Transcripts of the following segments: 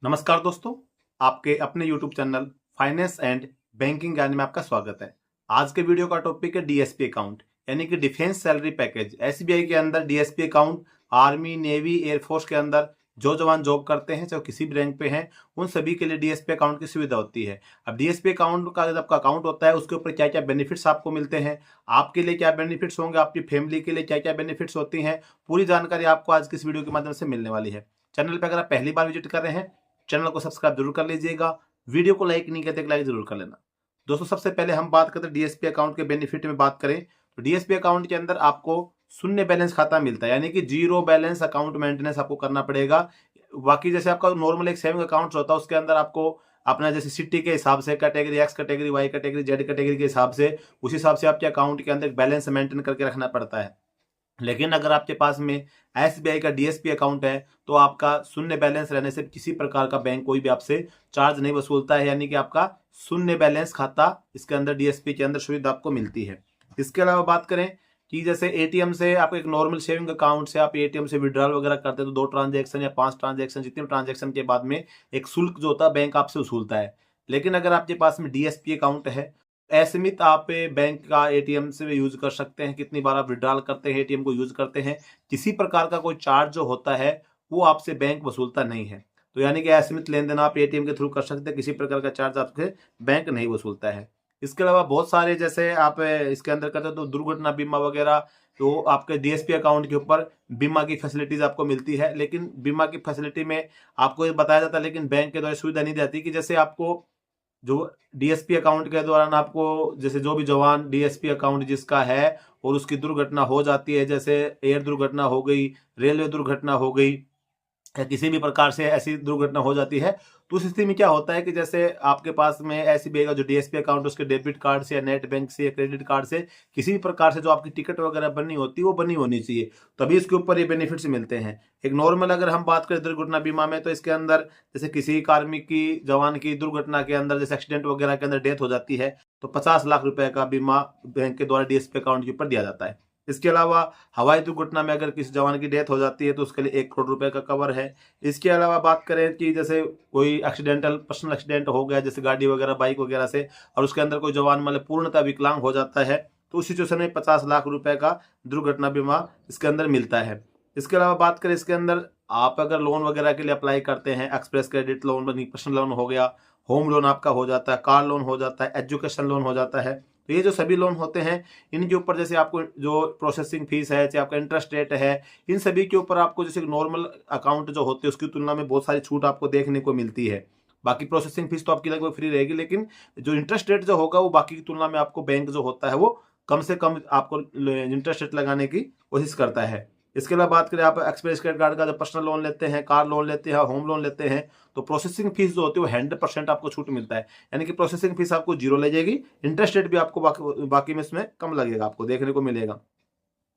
नमस्कार दोस्तों, आपके अपने YouTube channel finance and banking ज्ञान में आपका स्वागत है। आज के वीडियो का टॉपिक है डीएसपी अकाउंट यानी कि डिफेंस सैलरी पैकेज। एसबीआई के अंदर DSP account army, navy, air force के अंदर जो जवान जॉब करते हैं, चाहे किसी भी रैंक पे हैं, उन सभी के लिए डीएसपी अकाउंट की सुविधा होती है। अब डीएसपी अकाउंट का जब आपका अकाउंट होता है, उसके ऊपर क्या क्या बेनिफिट्स आपको मिलते हैं, आपके लिए क्या बेनिफिट्स होंगे, आपकी फैमिली के लिए क्या क्या बेनिफिट्स होती हैं, पूरी जानकारी आपको आज की इस वीडियो के माध्यम से मिलने वाली है। चैनल पर अगर आप पहली बार विजिट कर रहे हैं, चैनल को सब्सक्राइब जरूर कर लीजिएगा। वीडियो को लाइक नहीं करते, लाइक जरूर कर लेना। दोस्तों, सबसे पहले हम बात करते हैं डीएसपी अकाउंट के बेनिफिट में बात करें तो डीएसपी अकाउंट के अंदर आपको शून्य बैलेंस खाता मिलता है, यानी कि जीरो बैलेंस अकाउंट मेंटेनेंस आपको करना पड़ेगा। बाकी जैसे आपका नॉर्मल एक सेविंग अकाउंट होता है, उसके अंदर आपको अपना जैसे सिटी के हिसाब से category X category Y category Z category के हिसाब से उस हिसाब से आपके अकाउंट के अंदर बैलेंस मेंटेन करके रखना पड़ता है। लेकिन अगर आपके पास में एसबीआई का डीएसपी अकाउंट है तो आपका शून्य बैलेंस रहने से किसी प्रकार का बैंक कोई भी आपसे चार्ज नहीं वसूलता है, यानी कि आपका शून्य बैलेंस खाता इसके अंदर डीएसपी के अंदर सुविधा आपको मिलती है। इसके अलावा बात करें कि जैसे एटीएम से आप एक नॉर्मल सेविंग अकाउंट से आप एटीएम से विड्रॉल वगैरह करते हैं तो 2 ट्रांजैक्शन या 5 ट्रांजैक्शन, जितने ट्रांजैक्शन के बाद में एक शुल्क जो होता है बैंक आपसे वसूलता है। लेकिन अगर आपके पास में डीएसपी अकाउंट है, असीमित आप बैंक का एटीएम से यूज कर सकते हैं। कितनी बार आप विड्रॉल करते हैं, एटीएम को यूज करते हैं, किसी प्रकार का कोई चार्ज जो होता है वो आपसे बैंक वसूलता नहीं है। तो यानी कि असीमित लेन देन आप एटीएम के थ्रू कर सकते हैं, किसी प्रकार का चार्ज आपसे बैंक नहीं वसूलता है। इसके अलावा बहुत सारे जैसे आप इसके अंदर करते हो तो दुर्घटना बीमा वगैरह, तो आपके डीएसपी अकाउंट के ऊपर बीमा की फैसिलिटीज आपको मिलती है। लेकिन बीमा की फैसिलिटी में आपको ये बताया जाता है, लेकिन बैंक के द्वारा सुविधा नहीं देती कि जैसे आपको जो डीएसपी अकाउंट के दौरान आपको जैसे जो भी जवान डीएसपी अकाउंट जिसका है और उसकी दुर्घटना हो जाती है, जैसे एयर दुर्घटना हो गई, रेलवे दुर्घटना हो गई, या किसी भी प्रकार से ऐसी दुर्घटना हो जाती है, तो उस स्थिति में क्या होता है कि जैसे आपके पास में एसबीआई का जो डीएसपी अकाउंट उसके डेबिट कार्ड से या नेट बैंक से या क्रेडिट कार्ड से किसी भी प्रकार से जो आपकी टिकट वगैरह बनी होती है वो बनी होनी चाहिए, तभी इसके ऊपर ये बेनिफिट्स मिलते हैं। एक नॉर्मल अगर हम बात करें दुर्घटना बीमा में, तो इसके अंदर जैसे किसी कार्मिक की जवान की दुर्घटना के अंदर जैसे एक्सीडेंट वगैरह के अंदर डेथ हो जाती है तो 50 लाख रुपए का बीमा बैंक के द्वारा डीएसपी अकाउंट के ऊपर दिया जाता है। इसके अलावा हवाई दुर्घटना में अगर किसी जवान की डेथ हो जाती है तो उसके लिए 1 करोड़ रुपए का कवर है। इसके अलावा बात करें कि जैसे कोई एक्सीडेंटल पर्सनल एक्सीडेंट हो गया जैसे गाड़ी वगैरह बाइक वगैरह से, और उसके अंदर कोई जवान मतलब पूर्णतः विकलांग हो जाता है, तो उस सिचुएशन में 50 लाख रुपए का दुर्घटना बीमा इसके अंदर मिलता है। इसके अलावा बात करें इसके अंदर आप अगर लोन वगैरह के लिए अप्लाई करते हैं, express credit loan, personal loan हो गया, होम लोन आपका हो जाता है, कार लोन हो जाता है, एजुकेशन लोन हो जाता है, तो ये जो सभी लोन होते हैं इनके ऊपर जैसे आपको जो प्रोसेसिंग फीस है, चाहे आपका इंटरेस्ट रेट है, इन सभी के ऊपर आपको जैसे नॉर्मल अकाउंट जो होते हैं उसकी तुलना में बहुत सारी छूट आपको देखने को मिलती है। बाकी प्रोसेसिंग फीस तो आपकी लगभग फ्री रहेगी, लेकिन जो इंटरेस्ट रेट जो होगा वो बाकी की तुलना में आपको बैंक जो होता है वो कम से कम आपको इंटरेस्ट रेट लगाने की कोशिश करता है। इसके अलावा बात करें आप एक्सप्रेस क्रेडिट कार्ड का जब पर्सनल लोन लेते हैं, कार लोन लेते हैं, होम लोन लेते हैं, तो प्रोसेसिंग फीस जो होती है वो 100% आपको छूट मिलता है, यानी कि प्रोसेसिंग फीस आपको जीरो लगेगी, इंटरेस्ट रेट भी आपको बाकी में इसमें कम लगेगा, आपको देखने को मिलेगा।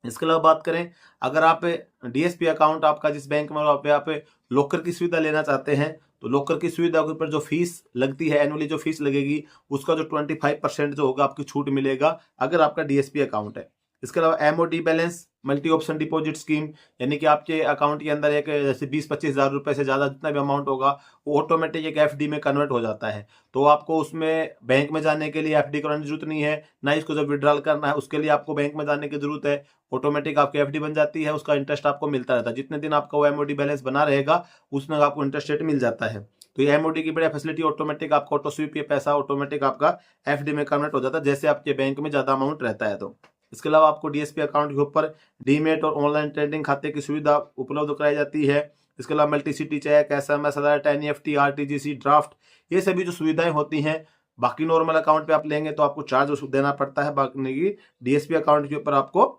इसके अलावा बात करें अगर आप डीएसपी अकाउंट आपका जिस बैंक में आप लॉकर की सुविधा लेना चाहते हैं, तो लॉकर की सुविधा के ऊपर जो फीस लगती है, एनुअली जो फीस लगेगी उसका जो 25% जो होगा आपकी छूट मिलेगा अगर आपका डीएसपी अकाउंट है। इसके अलावा MoD balance multi option deposit scheme, यानी कि आपके अकाउंट के अंदर एक जैसे 20-25 हज़ार रुपए से ज़्यादा जितना भी अमाउंट होगा वो ऑटोमेटिक एक एफडी में कन्वर्ट हो जाता है। तो आपको उसमें बैंक में जाने के लिए एफडी कराने की जरूरत नहीं है, ना इसको जब विड्रॉल करना है उसके लिए आपको बैंक में जाने की जरूरत है। ऑटोमेटिक आपकी एफडी बन जाती है, उसका इंटरेस्ट आपको मिलता रहता है, जितने दिन आपका वो एमओडी बैलेंस बना रहेगा उसमें आपको इंटरेस्ट रेट मिल जाता है। तो ये एमओडी की बढ़िया फैसिलिटी, ऑटोमेटिक आपका ऑटो स्वीप, ये पैसा ऑटोमेटिक आपका एफडी में कन्वर्ट हो जाता है जैसे आपके बैंक में ज्यादा अमाउंट रहता है। तो इसके अलावा आपको डीएसपी अकाउंट के ऊपर डीमेट और ऑनलाइन ट्रेडिंग खाते की सुविधा उपलब्ध कराई जाती है। इसके अलावा multi city cheque, SMS alert, NEFT, RTGS, draft, ये सभी जो सुविधाएं होती हैं बाकी नॉर्मल अकाउंट पे आप लेंगे तो आपको चार्ज देना पड़ता है, बाकी डीएसपी अकाउंट के ऊपर आपको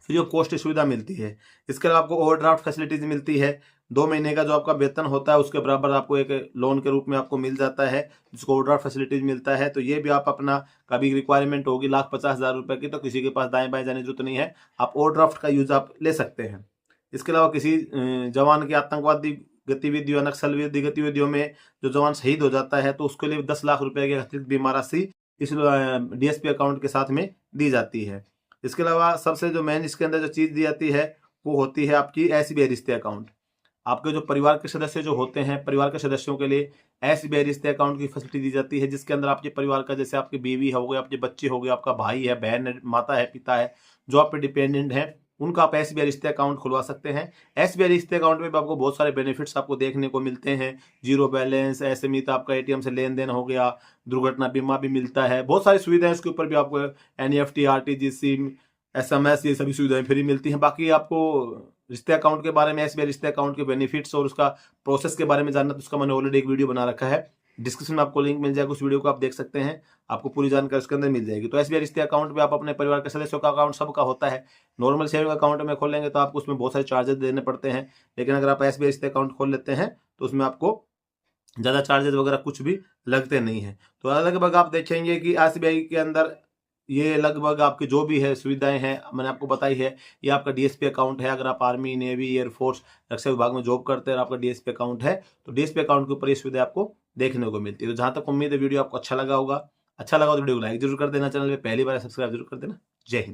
फ्री ऑफ कॉस्ट सुविधा मिलती है। इसके अलावा आपको ओवरड्राफ्ट फैसिलिटीज मिलती है, 2 महीने का जो आपका वेतन होता है उसके बराबर आपको एक लोन के रूप में आपको मिल जाता है जिसको ओवरड्राफ्ट फैसिलिटीज मिलता है। तो ये भी आप अपना कभी रिक्वायरमेंट होगी 1,50,000 रुपए की, तो किसी के पास दाएं बाएं जाने की जरूरत नहीं है, आप ओवरड्राफ्ट का यूज आप ले सकते हैं। इसके अलावा किसी जवान की आतंकवादी गतिविधियों, नक्सलवादी गतिविधियों में जो जवान शहीद हो जाता है तो उसके लिए 10 लाख रुपए की अतिरिक्त बीमा राशि इस डीएसपी अकाउंट के साथ में दी जाती है। इसके अलावा सबसे जो मेन इसके अंदर जो चीज दी जाती है वो होती है आपकी एसबीआई रिश्ते अकाउंट। आपके जो परिवार के सदस्य जो होते हैं, परिवार के सदस्यों के लिए एसबीआई रिश्ते अकाउंट की फैसिलिटी दी जाती है, जिसके अंदर आपके परिवार का, जैसे आपकी बीवी हो गई, आपके बच्चे हो गए, आपका भाई है, बहन है, माता है, पिता है, जो आप पे डिपेंडेंट है, उनका आप एसबीआई रिश्ते अकाउंट खुलवा सकते हैं। एसबीआई रिश्ते अकाउंट में भी आपको बहुत सारे बेनिफिट्स आपको देखने को मिलते हैं। जीरो बैलेंस, एसएमई, आपका एटीएम से लेन देन हो गया, दुर्घटना बीमा भी मिलता है, बहुत सारी सुविधाएं उसके ऊपर भी आपको एनईएफटी, आरटीजीएस, एसएमएस, ये सभी सुविधाएं फ्री मिलती हैं। बाकी आपको रिश्ते अकाउंट के बारे में, एसबीआई रिश्ते अकाउंट के बेनिफिट्स और उसका प्रोसेस के बारे में जानना, तो उसका मैंने ऑलरेडी एक वीडियो बना रखा है, डिस्क्रिप्शन में आपको लिंक मिल जाएगा, उस वीडियो को आप देख सकते हैं, आपको पूरी जानकारी उसके अंदर मिल जाएगी। तो एसबीआई रिश्ते अकाउंट में आप अपने परिवार के सदस्यों का अकाउंट सबका होता है। नॉर्मल सेविंग अकाउंट में खोलेंगे तो आपको उसमें बहुत सारे चार्जेस देने पड़ते हैं, लेकिन अगर आप एसबीआई रिश्ते अकाउंट खोल लेते हैं तो उसमें आपको ज़्यादा चार्जेस वगैरह कुछ भी लगते नहीं है। तो लगभग आप देखेंगे कि एसबीआई के अंदर ये लगभग आपकी जो भी है सुविधाएं हैं मैंने आपको बताई है। ये आपका डीएसपी अकाउंट है, अगर आप आर्मी, नेवी, एयरफोर्स, रक्षा विभाग में जॉब करते हैं और आपका डीएसपी अकाउंट है, तो डीएसपी अकाउंट के ऊपर ये सुविधा आपको देखने को मिलती है। तो जहां तक उम्मीद है वीडियो आपको अच्छा लगा होगा, अच्छा लगा तो वीडियो को लाइक जरूर कर देना, चैनल पे पहली बार सब्सक्राइब जरूर कर देना। जय हिंद।